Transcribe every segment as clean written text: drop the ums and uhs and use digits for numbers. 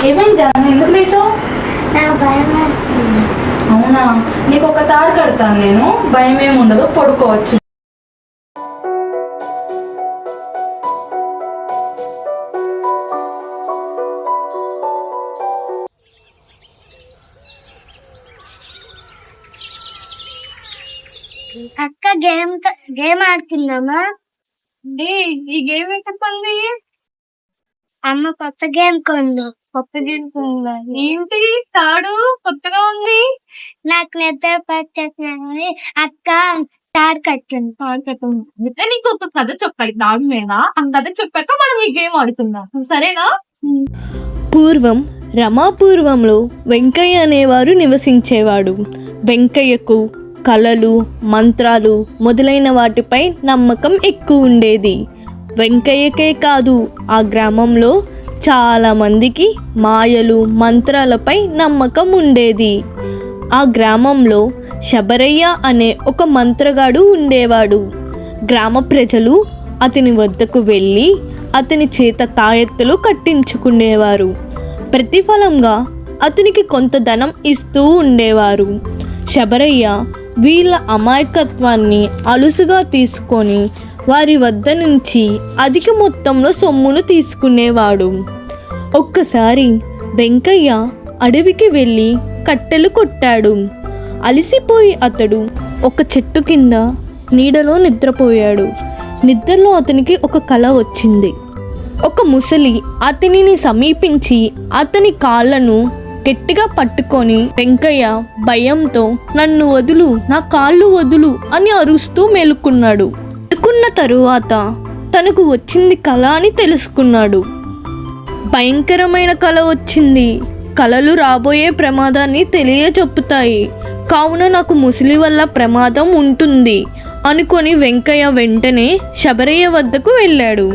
ఏమైంది జాను, ఎందుకు లేసావు? నాకు భయం వేస్తుంది. అవునా, నీకు ఒక తాడు కడతాను నేను, భయం ఏమి ఉండదు, పడుకోవచ్చు. అక్క గేమ్ ఆడుకుందామా? ఈ గేమ్ ఎక్కడుంది? అమ్మ కొత్త గేమ్ కొందు. కొత్త గేమ్ ఉందా? ఏంటి తాడు కొత్తగా ఉంది? నాకు నిద్ర పట్టేసింది అక్క, తాడు కట్టింది. తాడు కట్టుంది. నీకు ఒక కథ చెప్పాలి దాని మీద. ఆ కథ చెప్పాక మనం ఈ గేమ్ ఆడుకుందాం, సరేనా? పూర్వం రమాపూర్వంలో వెంకయ్య అనేవారు నివసించేవాడు. వెంకయ్యకు కళలు, మంత్రాలు మొదలైన వాటిపై నమ్మకం ఎక్కువ ఉండేది. వెంకయ్యకే కాదు, ఆ గ్రామంలో చాలామందికి మాయలు, మంత్రాలపై నమ్మకం ఉండేది. ఆ గ్రామంలో శబరయ్య అనే ఒక మంత్రగాడు ఉండేవాడు. గ్రామ ప్రజలు అతని వద్దకు వెళ్ళి అతని చేత తాయెత్తులు కట్టించుకునేవారు. ప్రతిఫలంగా అతనికి కొంత ధనం ఇస్తూ ఉండేవారు. శబరయ్య వీళ్ళ అమాయకత్వాన్ని అలుసుగా తీసుకొని వారి వద్ద నుంచి అధిక మొత్తంలో సొమ్మును తీసుకునేవాడు. ఒక్కసారి వెంకయ్య అడవికి వెళ్ళి కట్టెలు కొట్టాడు. అలసిపోయి అతడు ఒక చెట్టు కింద నీడలో నిద్రపోయాడు. నిద్రలో అతనికి ఒక కల వచ్చింది. ఒక ముసలి అతనిని సమీపించి అతని కాళ్ళను గట్టిగా పట్టుకొని, వెంకయ్య భయంతో "నన్ను వదులు, నా కాళ్ళు వదులు" అని అరుస్తూ మేలుకున్నాడు. మేలుకున్న తరువాత తనకు వచ్చింది కల అని తెలుసుకున్నాడు. భయంకరమైన కల వచ్చింది. కలలు రాబోయే ప్రమాదాన్ని తెలియచెప్పుతాయి, కావున నాకు ముసలి వల్ల ప్రమాదం ఉంటుంది అనుకొని వెంకయ్య వెంటనే శబరయ్య వద్దకు వెళ్ళాడు.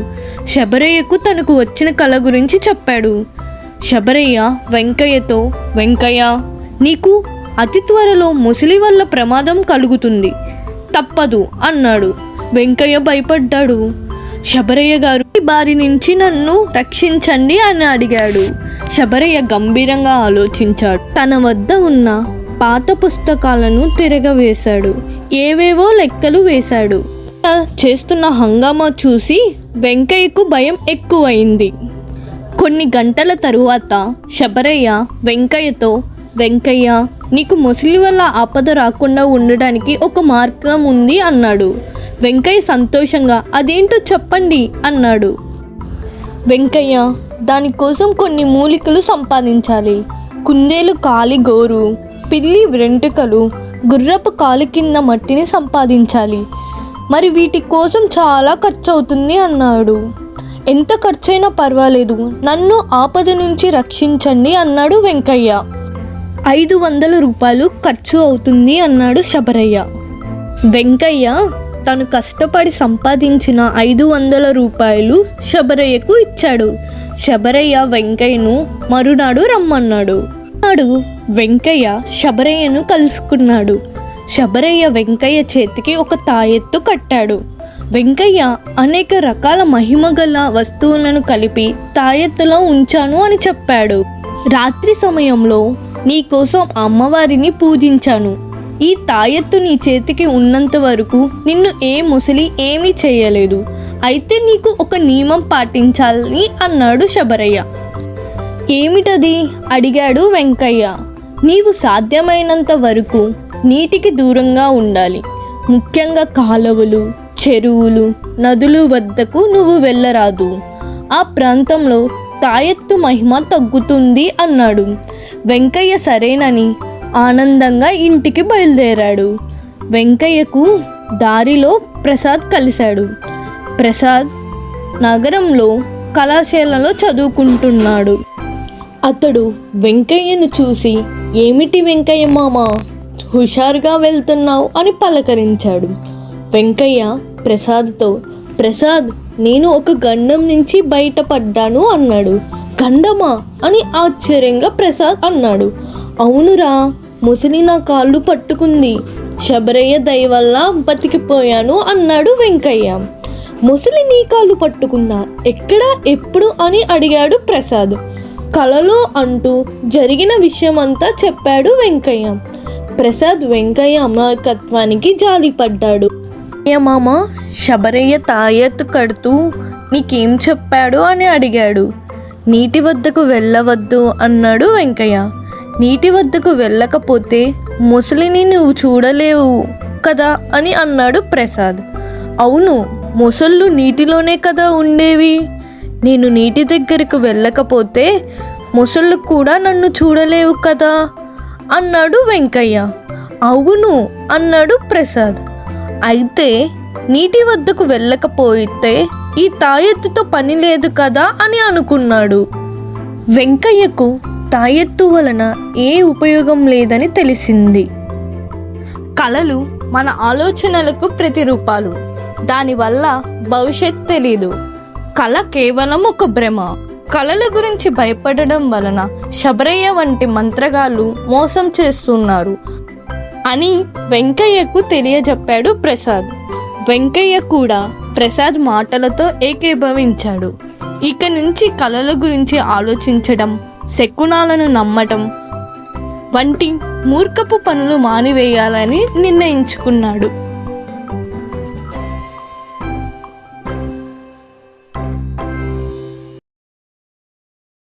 శబరయ్యకు తనకు వచ్చిన కల గురించి చెప్పాడు. శబరయ్య వెంకయ్యతో, "వెంకయ్య, నీకు అతి త్వరలో ముసలి వల్ల ప్రమాదం కలుగుతుంది, తప్పదు" అన్నాడు. వెంకయ్య భయపడ్డాడు. శబరయ్య గారు, "బారి నుంచి నన్ను రక్షించండి" అని అడిగాడు. శబరయ్య గంభీరంగా ఆలోచించాడు. తన వద్ద ఉన్న పాత పుస్తకాలను తిరగవేశాడు. ఏవేవో లెక్కలు వేశాడు. చేస్తున్న హంగామా చూసి వెంకయ్యకు భయం ఎక్కువైంది. కొన్ని గంటల తరువాత శబరయ్య వెంకయ్యతో, "వెంకయ్య, నీకు ముసలి వల్ల ఆపద రాకుండా ఉండడానికి ఒక మార్గం ఉంది" అన్నాడు. వెంకయ్య సంతోషంగా, "అదేంటో చెప్పండి" అన్నాడు. వెంకయ్య, "దానికోసం కొన్ని మూలికలు సంపాదించాలి. కుందేలు కాలి గోరు, పిల్లి వెంట్రుకలు, గుర్రపు కాలు కింద మట్టిని సంపాదించాలి. మరి వీటి కోసం చాలా ఖర్చు అవుతుంది" అన్నాడు. "ఎంత ఖర్చైనా పర్వాలేదు, నన్ను ఆపద నుంచి రక్షించండి" అన్నాడు వెంకయ్య. 500 రూపాయలు ఖర్చు అవుతుంది అన్నాడు శబరయ్య. వెంకయ్య తను కష్టపడి సంపాదించిన 500 రూపాయలు శబరయ్యకు ఇచ్చాడు. శబరయ్య వెంకయ్యను మరునాడు రమ్మన్నాడు. నాడు వెంకయ్య శబరయ్యను కలుసుకున్నాడు. శబరయ్య వెంకయ్య చేతికి ఒక తాయెత్తు కట్టాడు. వెంకయ్య అనేక రకాల మహిమగల వస్తువులను కలిపి తాయెత్తులో ఉంచాను అని చెప్పాడు. "రాత్రి సమయంలో నీకోసం అమ్మవారిని పూజించాను. ఈ తాయెత్తు నీ చేతికి ఉన్నంత వరకు నిన్ను ఏ ముసలి ఏమీ చేయలేదు. అయితే నీకు ఒక నియమం పాటించాలి" అన్నాడు శబరయ్య. "ఏమిటది?" అడిగాడు వెంకయ్య. "నీవు సాధ్యమైనంత వరకు నీటికి దూరంగా ఉండాలి. ముఖ్యంగా కాలువలు, చెరువులు, నదులు వద్దకు నువ్వు వెళ్ళరాదు. ఆ ప్రాంతంలో తాయెత్తు మహిమ తగ్గుతుంది" అన్నాడు. వెంకయ్య సరేనని ఆనందంగా ఇంటికి బయలుదేరాడు. వెంకయ్యకు దారిలో ప్రసాద్ కలిశాడు. ప్రసాద్ నగరంలో కళాశాలలో చదువుకుంటున్నాడు. అతడు వెంకయ్యను చూసి, "ఏమిటి వెంకయ్య మామ, హుషారుగా వెళ్తున్నావు" అని పలకరించాడు. వెంకయ్య ప్రసాద్తో, "ప్రసాద్, నేను ఒక గండం నుంచి బయటపడ్డాను" అన్నాడు. "గండమా?" అని ఆశ్చర్యంగా ప్రసాద్ అన్నాడు. "అవునురా, ముసలి నా కాళ్ళు పట్టుకుంది. శబరయ్య దయ వల్ల బతికిపోయాను" అన్నాడు వెంకయ్య. "ముసలి నీ కాళ్ళు పట్టుకుందా? ఎక్కడ, ఎప్పుడు?" అని అడిగాడు ప్రసాద్. కలలో అంటూ జరిగిన విషయమంతా చెప్పాడు వెంకయ్య. ప్రసాద్ వెంకయ్య అమాయకత్వానికి జాలిపడ్డాడు. మామ శబరయ్య తాయెత్తు కడుతూ నీకేం చెప్పాడు అని అడిగాడు. నీటి వద్దకు వెళ్ళవద్దు అన్నాడు వెంకయ్య. నీటి వద్దకు వెళ్ళకపోతే ముసలిని నువ్వు చూడలేవు కదా అని అన్నాడు ప్రసాద్. అవును, మొసళ్ళు నీటిలోనే కదా ఉండేవి. నేను నీటి దగ్గరకు వెళ్ళకపోతే మొసళ్ళు కూడా నన్ను చూడలేవు కదా అన్నాడు వెంకయ్య. అవును అన్నాడు ప్రసాద్. అయితే నీటి వద్దకు వెళ్ళకపోతే ఈ తాయెత్తుతో పని లేదు కదా అని అనుకున్నాడు. వెంకయ్యకు తాయెత్తు వలన ఏ ఉపయోగం లేదని తెలిసింది. కళలు మన ఆలోచనలకు ప్రతిరూపాలు. దానివల్ల భవిష్యత్ తెలీదు. కళ కేవలం ఒక భ్రమ. కళల గురించి భయపడడం వలన శబరయ్య వంటి మంత్రగాళ్ళు మోసం చేస్తున్నారు అని వెంకయ్యకు తెలియజెప్పాడు ప్రసాద్. వెంకయ్య కూడా ప్రసాద్ మాటలతో ఏకీభవించాడు. ఇక నుంచి కళల గురించి ఆలోచించడం, శకునాలను నమ్మటం వంటి మూర్ఖపు పనులు మానివేయాలని నిర్ణయించుకున్నాడు.